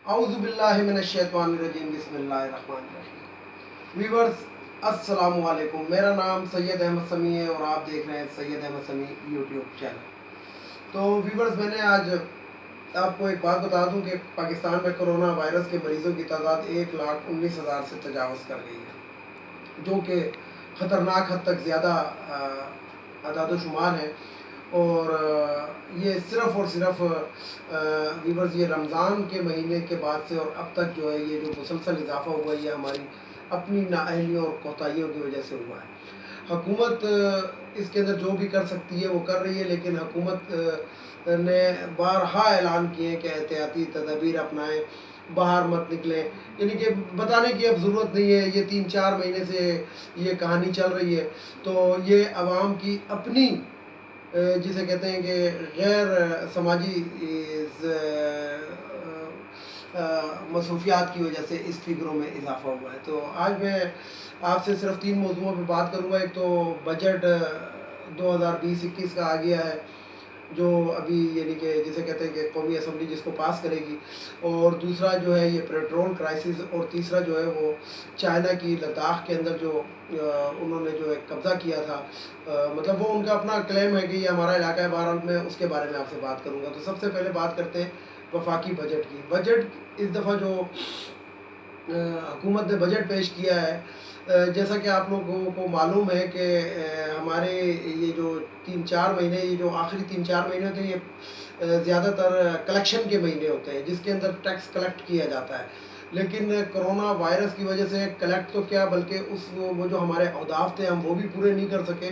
اعوذ باللہ من الشیطان الرجیم بسم اللہ الرحمن الرحیم۔ ویورز السلام علیکم، میرا نام سید احمد سمیع ہے اور آپ دیکھ رہے ہیں سید احمد سمیع یوٹیوب چینل۔ تو ویورز میں نے آج آپ کو ایک بات بتا دوں کہ پاکستان میں کرونا وائرس کے مریضوں کی تعداد 1,19,000 سے تجاوز کر گئی ہے، جو کہ خطرناک حد تک زیادہ اعداد و شمار ہے۔ اور یہ صرف اور صرف ویورز یہ رمضان کے مہینے کے بعد سے اور اب تک جو ہے یہ جو مسلسل اضافہ ہوا ہے یہ ہماری اپنی نااہلیوں اور کوتاہیوں کی وجہ سے ہوا ہے۔ حکومت اس کے اندر جو بھی کر سکتی ہے وہ کر رہی ہے، لیکن حکومت نے بارہا اعلان کیے کہ احتیاطی تدابیر اپنائیں، باہر مت نکلیں، یعنی کہ بتانے کی اب ضرورت نہیں ہے، یہ 3-4 مہینے سے یہ کہانی چل رہی ہے۔ تو یہ عوام کی اپنی جسے کہتے ہیں کہ غیر سماجی مصروفیات کی وجہ سے اس فگروں میں اضافہ ہوا ہے۔ تو آج میں آپ سے صرف 3 موضوعوں پہ بات کروں گا۔ ایک تو بجٹ 2020-21 کا آ گیا ہے، جو ابھی یعنی کہ جسے کہتے ہیں کہ قومی اسمبلی جس کو پاس کرے گی، اور دوسرا جو ہے یہ پیٹرول کرائسس، اور تیسرا جو ہے وہ چائنا کی لداخ کے اندر جو انہوں نے جو ایک قبضہ کیا تھا، مطلب وہ ان کا اپنا کلیم ہے کہ یہ ہمارا علاقہ ہے، بہرحال میں اس کے بارے میں آپ سے بات کروں گا۔ تو سب سے پہلے بات کرتے ہیں وفاقی بجٹ کی۔ بجٹ اس دفعہ جو حکومت نے بجٹ پیش کیا ہے، جیسا کہ آپ لوگوں کو معلوم ہے کہ ہمارے یہ جو 3-4 مہینے، یہ جو آخری 3-4 مہینے ہوتے ہیں، یہ زیادہ تر کلیکشن کے مہینے ہوتے ہیں جس کے اندر ٹیکس کلیکٹ کیا جاتا ہے۔ لیکن کرونا وائرس کی وجہ سے کلیکٹ تو کیا بلکہ وہ جو ہمارے اہداف تھے ہم وہ بھی پورے نہیں کر سکے،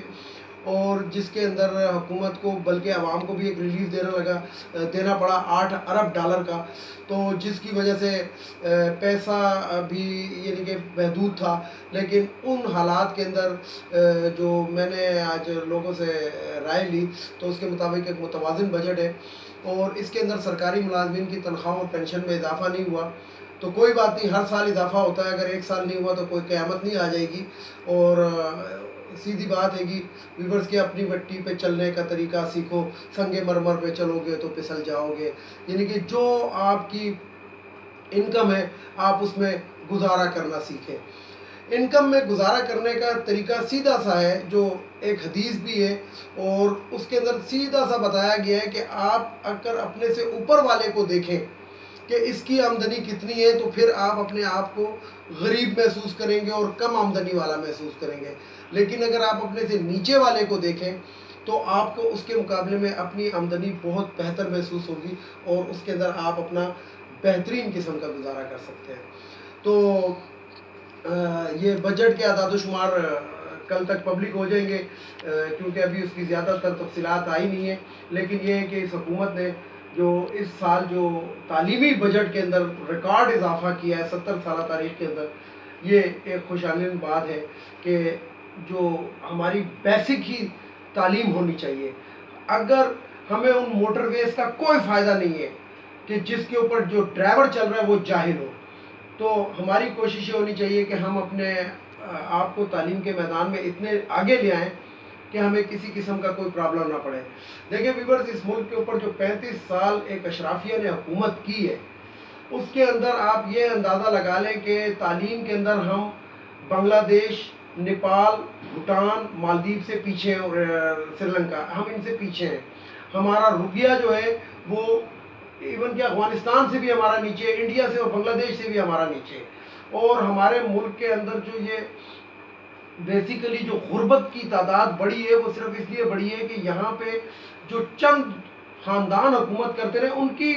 اور جس کے اندر حکومت کو بلکہ عوام کو بھی ایک ریلیف دینا پڑا 8 ارب ڈالر کا، تو جس کی وجہ سے پیسہ بھی یعنی کہ محدود تھا۔ لیکن ان حالات کے اندر جو میں نے آج لوگوں سے رائے لی تو اس کے مطابق ایک متوازن بجٹ ہے، اور اس کے اندر سرکاری ملازمین کی تنخواہوں اور پینشن میں اضافہ نہیں ہوا۔ تو کوئی بات نہیں، ہر سال اضافہ ہوتا ہے، اگر ایک سال نہیں ہوا تو کوئی قیامت نہیں آ جائے گی۔ اور سیدھی بات ہے کہ ویورز کے اپنی مٹی پہ چلنے کا طریقہ سیکھو، سنگ مرمر پہ چلو گے تو پھسل جاؤ گے، یعنی کہ جو آپ کی انکم ہے آپ اس میں گزارا کرنا سیکھیں۔ انکم میں گزارا کرنے کا طریقہ سیدھا سا ہے، جو ایک حدیث بھی ہے، اور اس کے اندر سیدھا سا بتایا گیا ہے کہ آپ اگر اپنے سے اوپر والے کو دیکھیں کہ اس کی آمدنی کتنی ہے تو پھر آپ اپنے آپ کو غریب محسوس کریں گے اور کم آمدنی والا محسوس کریں گے۔ لیکن اگر آپ اپنے سے نیچے والے کو دیکھیں تو آپ کو اس کے مقابلے میں اپنی آمدنی بہت بہتر محسوس ہوگی، اور اس کے اندر آپ اپنا بہترین قسم کا گزارا کر سکتے ہیں۔ تو یہ بجٹ کے اعداد و شمار کل تک پبلک ہو جائیں گے، کیونکہ ابھی اس کی زیادہ تر تفصیلات آئی نہیں ہیں۔ لیکن یہ ہے کہ اس حکومت نے جو اس سال جو تعلیمی بجٹ کے اندر ریکارڈ اضافہ کیا ہے 70 سالہ تاریخ کے اندر، یہ ایک خوشحال بات ہے کہ جو ہماری بیسک ہی تعلیم ہونی چاہیے۔ اگر ہمیں ان موٹر ویز کا کوئی فائدہ نہیں ہے کہ جس کے اوپر جو ڈرائیور چل رہا ہے وہ جاہل ہو، تو ہماری کوشش یہ ہونی چاہیے کہ ہم اپنے آپ کو تعلیم کے میدان میں اتنے آگے لے آئیں کہ ہمیں کسی قسم کا کوئی پرابلم نہ پڑے۔ دیکھیں ویورز، اس ملک کے اوپر جو 35 سال ایک اشرافیہ نے حکومت کی ہے، اس کے اندر آپ یہ اندازہ لگا لیں کہ تعلیم کے اندر ہم بنگلہ دیش، نیپال، بھوٹان، مالدیپ سے پیچھے ہیں، اور سری لنکا، ہم ان سے پیچھے ہیں۔ ہمارا روپیہ جو ہے وہ ایون کہ افغانستان سے بھی ہمارا نیچے ہے، انڈیا سے اور بنگلہ دیش سے بھی ہمارا نیچے ہے۔ اور ہمارے ملک کے اندر جو یہ بیسیکلی جو غربت کی تعداد بڑھی ہے وہ صرف اس لیے بڑھی ہے کہ یہاں پہ جو چند خاندان حکومت کرتے رہے ان کی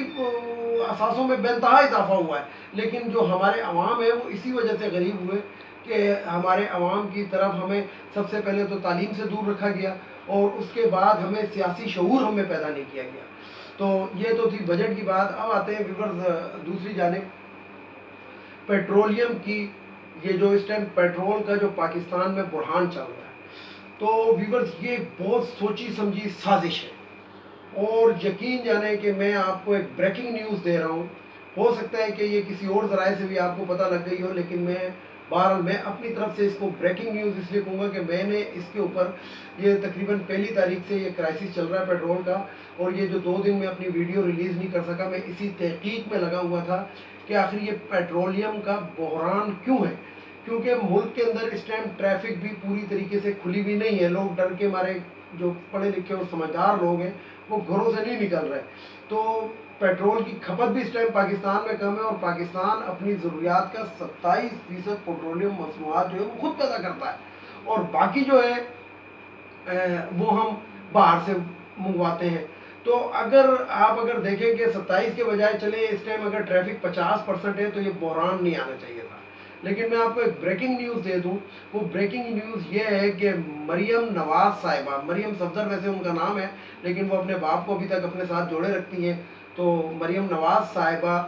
اثاثوں میں بے انتہا اضافہ ہوا ہے، لیکن جو ہمارے عوام ہے وہ اسی وجہ سے غریب ہوئے کہ ہمارے عوام کی طرف ہمیں سب سے پہلے تو تعلیم سے دور رکھا گیا، اور اس کے بعد ہمیں سیاسی شعور ہمیں پیدا نہیں کیا گیا۔ تو یہ تو تھی بجٹ کی بات۔ اب آتے ہیں ویورز دوسری جانب پیٹرولیم کی۔ یہ جو اس ٹائم پیٹرول کا جو پاکستان میں بحران چل رہا ہے، تو ویورز یہ بہت سوچی سمجھی سازش ہے، اور یقین جانیں کہ میں آپ کو ایک بریکنگ نیوز دے رہا ہوں۔ ہو سکتا ہے کہ یہ کسی اور ذرائع سے بھی آپ کو پتہ لگ گئی ہو، لیکن میں بہرحال میں اپنی طرف سے اس کو بریکنگ نیوز اس لیے کہوں گا کہ میں نے اس کے اوپر یہ تقریباً 1 تاریخ سے یہ کرائسس چل رہا ہے پیٹرول کا، اور یہ جو 2 دن میں اپنی ویڈیو ریلیز نہیں کر سکا، میں اسی تحقیق میں لگا ہوا تھا کہ آخر یہ پیٹرولیم کا بحران کیوں ہے. کیونکہ ملک کے اندر اس ٹائم ٹریفک بھی پوری طریقے سے کھلی ہوئی نہیں ہے. لوگ ڈر کے مارے، جو پڑھے لکھے اور سمجھدار لوگ ہیں وہ گھروں سے نہیں نکل رہے. تو پیٹرول کی کھپت بھی اس ٹائم پاکستان میں کم ہے، اور پاکستان اپنی ضروریات کا 27% پیٹرولیم مصنوعات جو ہے وہ خود پیدا کرتا ہے، اور باقی جو ہے وہ ہم باہر سے منگواتے ہیں. تو اگر دیکھیں کہ 27 کے بجائے چلے اس ٹائم اگر ٹریفک 50% ہے تو یہ بحران نہیں آنا چاہیے تھا. لیکن میں آپ کو ایک بریکنگ نیوز دے دوں. وہ بریکنگ نیوز یہ ہے کہ مریم نواز صاحبہ، مریم صفدر ویسے ان کا نام ہے لیکن وہ اپنے باپ کو ابھی تک اپنے ساتھ جوڑے رکھتی ہیں. تو مریم نواز صاحبہ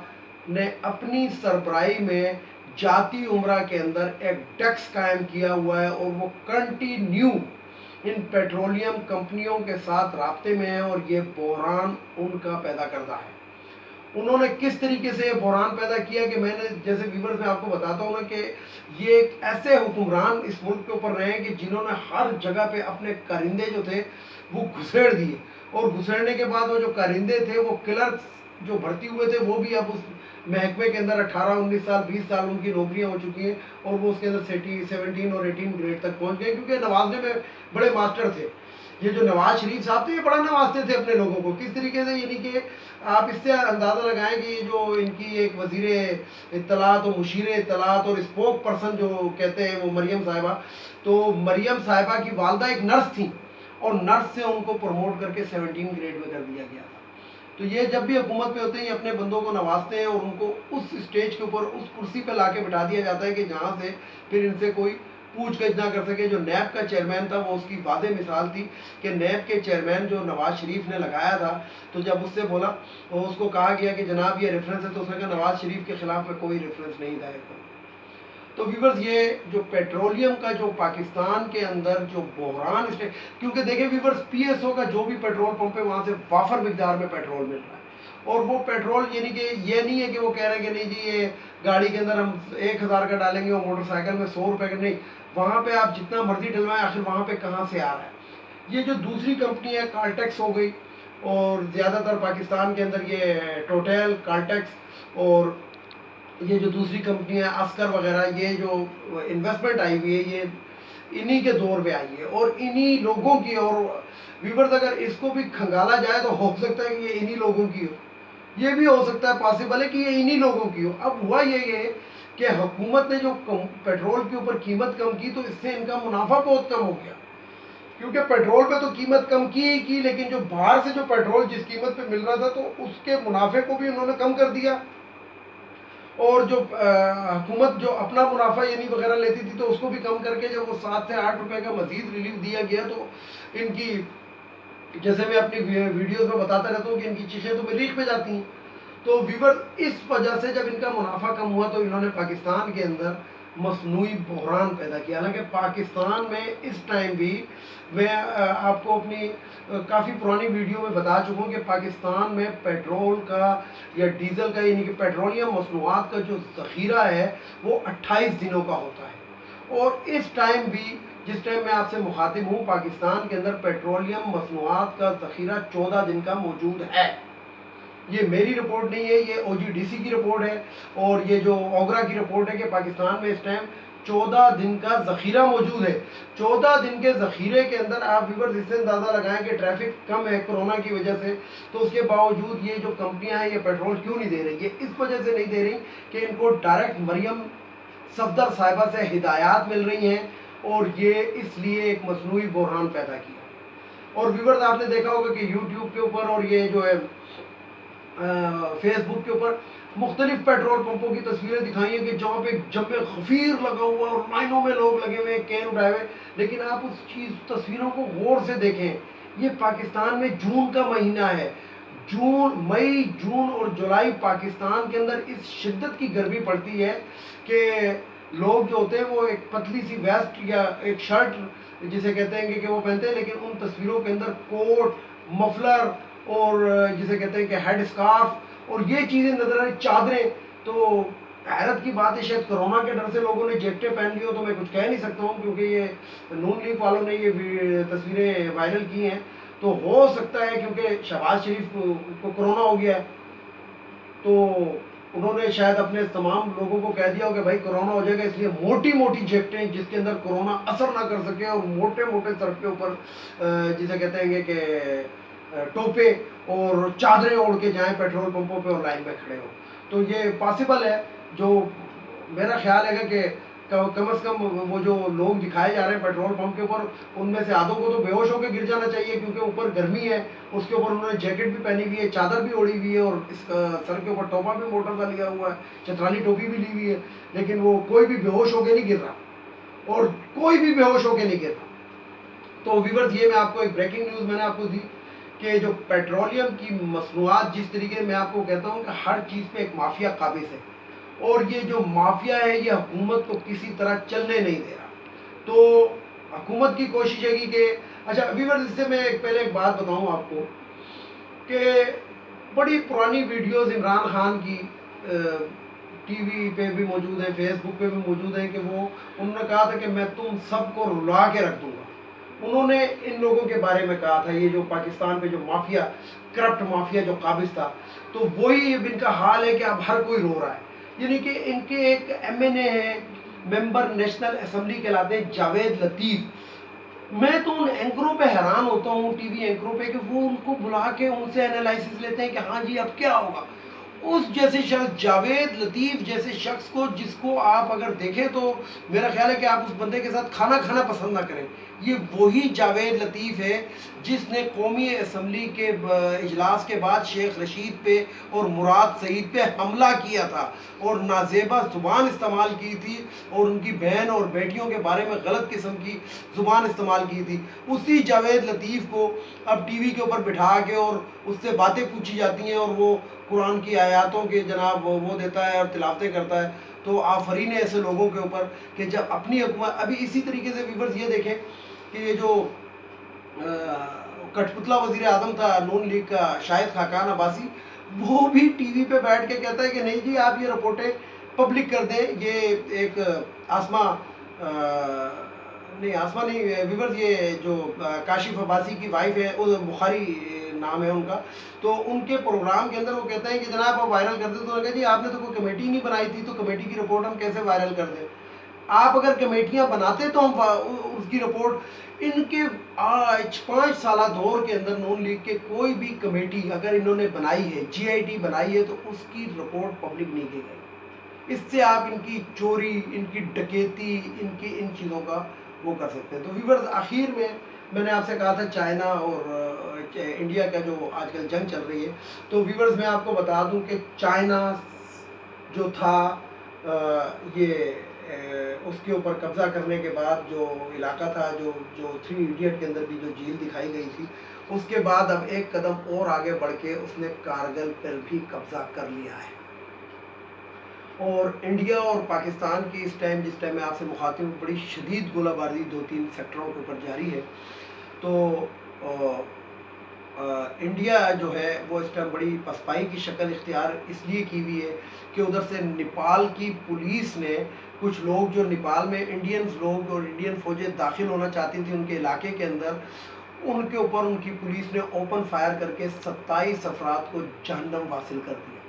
نے اپنی سربراہی میں جاتی عمرہ کے اندر ایک ٹیکس قائم کیا ہوا ہے، اور وہ کنٹینیو ان پیٹرولیم کمپنیوں کے ساتھ رابطے میں ہیں، اور یہ بحران ان کا پیدا کرتا ہے. انہوں نے کس طریقے سے یہ بحران پیدا کیا کہ میں نے جیسے ویورز میں آپ کو بتاتا ہوں نا کہ یہ ایک ایسے حکمران اس ملک کے اوپر رہے ہیں کہ جنہوں نے ہر جگہ پہ اپنے کارندے جو تھے وہ گھسیڑ دیے، اور گھسیڑنے کے بعد وہ جو کارندے تھے وہ کلرکس جو بھرتی ہوئے تھے وہ بھی اب اس محکمے کے اندر 18 19 سال 20 سال ان کی نوکریاں ہو چکی ہیں، اور وہ اس کے اندر 17 اور 18 گریڈ تک پہنچ گئے، کیونکہ نوازنے میں بڑے ماسٹر تھے. یہ جو نواز شریف صاحب تھے یہ بڑا نوازتے تھے اپنے لوگوں کو کس طریقے سے، یعنی کہ آپ اس سے اندازہ لگائیں کہ یہ جو ان کی ایک وزیر اطلاعات اور مشیر اطلاعات اور اسپوک پرسن جو کہتے ہیں وہ مریم صاحبہ، تو مریم صاحبہ کی والدہ ایک نرس تھیں، اور نرس سے ان کو پروموٹ کر کے 17 گریڈ میں کر دیا گیا تھا. تو یہ جب بھی حکومت میں ہوتے ہیں یہ اپنے بندوں کو نوازتے ہیں، اور ان کو اس اسٹیج کے اوپر اس کرسی پہ لا کے بٹھا دیا جاتا ہے کہ جہاں سے پھر ان سے کوئی پوچھ گچھ نہ کر سکے. جو نیب کا چیئرمین تھا وہ اس کی واضح مثال تھی کہ نیب کے چیئرمین جو نواز شریف نے لگایا تھا، تو جب اس سے بولا تو اس کو کہا گیا کہ جناب یہ ریفرنس ہے، تو اس نے کہا نواز شریف کے خلاف میں کوئی ریفرنس نہیں دائر کروں. تو ویورز یہ جو پیٹرولیم کا جو پاکستان کے اندر جو بحران اس نے، کیونکہ دیکھیں ویورز پی ایس او کا جو بھی پیٹرول پمپ ہے وہاں سے وافر مقدار میں پیٹرول مل رہا ہے، اور وہ پیٹرول یعنی کہ یہ نہیں ہے کہ وہ کہہ رہے ہیں کہ نہیں جی یہ گاڑی کے اندر ہم 1000 کا ڈالیں گے اور موٹر سائیکل میں 100 روپے کا، نہیں، وہاں پہ آپ جتنا مرضی ڈلوائیں آخر وہاں پہ کہاں سے آ رہا ہے. یہ جو دوسری کمپنی ہے کالٹیکس ہو گئی، اور زیادہ تر پاکستان کے اندر یہ ٹوٹل کالٹیکس، اور یہ جو دوسری کمپنی ہے اسکر وغیرہ، یہ جو انویسٹمنٹ آئی ہوئی ہے یہ انہی کے دور پہ آئی ہے اور انہی لوگوں کی. اور ویورز اگر اس کو بھی کھنگالا جائے تو ہو سکتا ہے کہ یہ انہی لوگوں کی ہو، یہ بھی ہو سکتا ہے پاسبل ہے کہ یہ انہی لوگوں کی ہو. اب ہوا یہ ہے کہ حکومت نے جو پیٹرول کے اوپر قیمت کم کی تو اس سے ان کا منافع بہت کم ہو گیا، کیونکہ پیٹرول پہ تو قیمت کم کی لیکن جو باہر سے جو پیٹرول جس قیمت پہ مل رہا تھا تو اس کے منافع کو بھی انہوں نے کم کر دیا، اور جو حکومت جو اپنا منافع یعنی وغیرہ لیتی تھی تو اس کو بھی کم کر کے جب وہ 7 سے 8 روپے کا مزید ریلیف دیا گیا تو ان کی، جیسے میں اپنی ویڈیوز میں بتاتا رہتا ہوں کہ ان کی چیزیں تو مریخ پہ جاتی ہیں. تو ویور اس وجہ سے جب ان کا منافع کم ہوا تو انہوں نے پاکستان کے اندر مصنوعی بحران پیدا کیا. حالانکہ پاکستان میں اس ٹائم بھی میں آپ کو اپنی کافی پرانی ویڈیو میں بتا چکا ہوں کہ پاکستان میں پیٹرول کا یا ڈیزل کا یعنی کہ پیٹرولیم مصنوعات کا جو ذخیرہ ہے وہ 28 دنوں کا ہوتا ہے. اور اس ٹائم بھی جس ٹائم میں آپ سے مخاطب ہوں پاکستان کے اندر پیٹرولیم مصنوعات کا ذخیرہ 14 دن کا موجود ہے. یہ میری رپورٹ نہیں ہے، یہ او جی ڈی سی کی رپورٹ ہے، اور یہ جو اوگرا کی رپورٹ ہے کہ پاکستان میں اس ٹائم 14 دن کا ذخیرہ موجود ہے. 14 دن کے ذخیرے کے اندر آپ ویورز اس سے اندازہ لگائیں کہ ٹریفک کم ہے کرونا کی وجہ سے، تو اس کے باوجود یہ جو کمپنیاں ہیں یہ پیٹرول کیوں نہیں دے رہی؟ یہ اس وجہ سے نہیں دے رہی کہ ان کو ڈائریکٹ مریم صفدر صاحبہ سے ہدایات مل رہی ہیں، اور یہ اس لیے ایک مصنوعی بحران پیدا کیا. اور ویورز آپ نے دیکھا ہوگا کہ یوٹیوب کے اوپر اور یہ جو ہے فیس بک کے اوپر مختلف پیٹرول پمپوں کی تصویریں دکھائی ہیں کہ جہاں پہ جم خفیر لگا ہوا اور لائنوں میں لوگ لگے ہوئے کین اٹھائے ہوئے. لیکن آپ اس تصویروں کو غور سے دیکھیں، یہ پاکستان میں جون کا مہینہ ہے، مئی جون اور جولائی پاکستان کے اندر اس شدت کی گرمی پڑتی ہے کہ لوگ جو ہوتے ہیں وہ ایک پتلی سی ویسٹ یا ایک شرٹ جسے کہتے ہیں کہ وہ پہنتے ہیں، لیکن ان تصویروں کے اندر کوٹ، مفلر اور جسے کہتے ہیں کہ ہیڈ اسکارف اور یہ چیزیں نظر آ رہی، چادریں. تو حیرت کی بات ہے شاید کرونا کے ڈر سے لوگوں نے جیکٹیں پہن لی ہو، تو میں کچھ کہہ نہیں سکتا ہوں کیونکہ یہ نون لیگ والوں نے یہ تصویریں وائرل کی ہیں، تو ہو سکتا ہے کیونکہ شہباز شریف کو کرونا ہو گیا ہے، تو انہوں نے شاید اپنے تمام لوگوں کو کہہ دیا ہو کہ بھائی کرونا ہو جائے گا، اس لیے موٹی موٹی جیکٹیں جس کے اندر کرونا اثر نہ کر سکے، اور موٹے موٹے سر کے اوپر جسے کہتے ہیں کہ ٹوپے اور چادریں اوڑھ کے جائیں پیٹرول پمپوں پہ اور لائن میں کھڑے ہوں. تو یہ پاسبل ہے. جو میرا خیال ہے کہ کم از کم وہ جو لوگ دکھائے جا رہے ہیں پیٹرول پمپ کے اوپر، ان میں سے آدھوں کو تو بے ہوش ہو کے گر جانا چاہیے، کیونکہ اوپر گرمی ہے، اس کے اوپر انہوں نے جیکٹ بھی پہنی ہوئی ہے، چادر بھی اوڑھی ہوئی ہے، اور اس کا سر کے اوپر ٹوپا بھی موٹر کا لیا ہوا ہے، چترالی ٹوپی بھی لی ہوئی ہے، لیکن وہ کوئی بھی بے ہوش ہو کے نہیں گر رہا، اور کوئی بھی بے ہوش ہو کے نہیں گر رہا. تو ویورز یہ میں آپ کو ایک بریکنگ نیوز میں نے آپ کو دی کہ جو پیٹرولیم کی مصنوعات، جس طریقے میں آپ کو کہتا ہوں کہ ہر چیز پہ ایک مافیا قابض ہے، اور یہ جو مافیا ہے یہ حکومت کو کسی طرح چلنے نہیں دے رہا. تو حکومت کی کوشش ہے کہ اچھا ویورز اس سے میں پہلے ایک بات بتاؤں آپ کو کہ بڑی پرانی ویڈیوز عمران خان کی ٹی وی پہ بھی موجود ہیں، فیس بک پہ بھی موجود ہیں، کہ وہ انہوں نے کہا تھا کہ میں تم سب کو رلا کے رکھ دوں گا. انہوں نے ان لوگوں کے بارے میں کہا تھا، یہ جو پاکستان پہ جو مافیا، کرپٹ مافیا جو قابض تھا، تو وہی اب ان کا حال ہے کہ اب ہر کوئی رو رہا ہے. یعنی کہ ان کے ایک ایم این اے ہیں، ممبر نیشنل اسمبلی کہلاتے ہیں، جاوید لطیف. میں تو ان اینکروں پہ حیران ہوتا ہوں، ٹی وی اینکروں پہ، کہ وہ ان کو بلا کے ان سے انالائسس لیتے ہیں کہ ہاں جی اب کیا ہوگا. اس جیسے شخص، جاوید لطیف جیسے شخص کو، جس کو آپ اگر دیکھیں تو میرا خیال ہے کہ آپ اس بندے کے ساتھ کھانا کھانا پسند نہ کریں. یہ وہی جاوید لطیف ہے جس نے قومی اسمبلی کے اجلاس کے بعد شیخ رشید پہ اور مراد سعید پہ حملہ کیا تھا، اور نازیبہ زبان استعمال کی تھی، اور ان کی بہن اور بیٹیوں کے بارے میں غلط قسم کی زبان استعمال کی تھی. اسی جاوید لطیف کو اب ٹی وی کے اوپر بٹھا کے اور اس سے باتیں پوچھی جاتی ہیں، اور وہ قرآن کی آیاتوں کے جناب وہ دیتا ہے اور تلاوتیں کرتا ہے. تو آفرین ہے ایسے لوگوں کے اوپر کہ جب اپنی حکومت، ابھی اسی طریقے سے ویورز یہ دیکھیں کہ یہ جو کٹھ پتلا وزیر اعظم تھا نون لیگ کا، شاہد خاقان عباسی، وہ بھی ٹی وی پہ بیٹھ کے کہتا ہے کہ نہیں جی آپ یہ رپورٹیں پبلک کر دیں. یہ ایک آسما نہیں ویورز، یہ جو کاشف عباسی کی وائف ہے، بخاری نام ہے ان کا، تو ان کے پروگرام کے اندر وہ کہتے ہیں کہ جناب آپ وائرل کر دیں. تو انہوں نے کہا جی آپ نے تو کوئی کمیٹی نہیں بنائی تھی، تو کمیٹی کی رپورٹ ہم کیسے وائرل کر دیں. آپ اگر کمیٹیاں بناتے تو ہم اس کی رپورٹ، ان کے 5 سالہ دور کے اندر نون لیگ کے کوئی بھی کمیٹی اگر انہوں نے بنائی ہے، جی آئی ٹی بنائی ہے، تو اس کی رپورٹ پبلک نہیں کی گئی. اس سے آپ ان کی چوری، ان کی ڈکیتی، ان چیزوں کا وہ کر سکتے ہیں. تو ویورز آخر میں نے آپ سے کہا تھا چائنا اور انڈیا کا جو آج کل جنگ چل رہی ہے، تو ویورز میں آپ کو بتا دوں کہ چائنا جو تھا یہ اس کے اوپر قبضہ کرنے کے بعد جو علاقہ تھا، جو 3 ایڈیٹ کے اندر بھی جو جھیل دکھائی گئی تھی، اس کے بعد اب ایک قدم اور آگے بڑھ کے اس نے کارگل پر بھی قبضہ کر لیا ہے. اور انڈیا اور پاکستان کی جس ٹائم میں آپ سے مخاطب ہوں، بڑی شدید گولہ باری 2-3 سیکٹروں کے اوپر جاری ہے. تو انڈیا جو ہے وہ اس ٹائم بڑی پسپائی کی شکل اختیار اس لیے کی ہوئی ہے کہ ادھر سے نیپال کی پولیس نے کچھ لوگ جو نیپال میں انڈینز لوگ اور انڈین فوجیں داخل ہونا چاہتی تھیں ان کے علاقے کے اندر، ان کے اوپر ان کی پولیس نے اوپن فائر کر کے 27 افراد کو جہنم واصل کر دیا.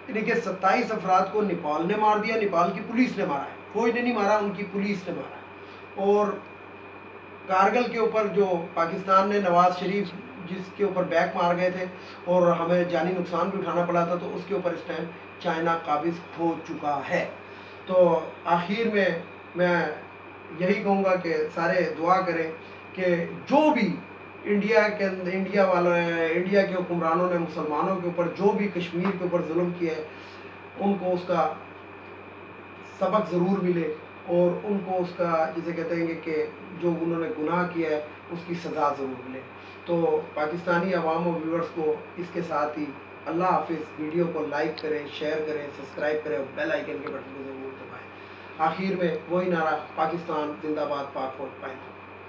یعنی کہ 27 افراد کو نیپال نے مار دیا، نیپال کی پولیس نے مارا ہے، فوج نے نہیں مارا، ان کی پولیس نے مارا ہے. اور کارگل کے اوپر جو پاکستان نے نواز شریف جس کے اوپر بیک مار گئے تھے اور ہمیں جانی نقصان بھی اٹھانا پڑا تھا، تو اس کے اوپر اس ٹائم چائنا قابض ہو چکا ہے. تو آخر میں یہی کہوں گا کہ سارے دعا کریں کہ جو بھی انڈیا کے حکمرانوں نے مسلمانوں کے اوپر جو بھی کشمیر کے اوپر ظلم کیا ہے، ان کو اس کا سبق ضرور ملے، اور ان کو اس کا جسے کہتے ہیں کہ جو انہوں نے گناہ کیا ہے اس کی سزا ضرور ملے. تو پاکستانی عوام و ویورز کو اس کے ساتھ ہی اللہ حافظ. ویڈیو کو لائک کریں، شیئر کریں، سبسکرائب کریں اور بیل آئیکن کے بٹن کو ضرور دبائیں. آخر میں وہی نعرہ، پاکستان زندہ باد، پاک فوج پائے.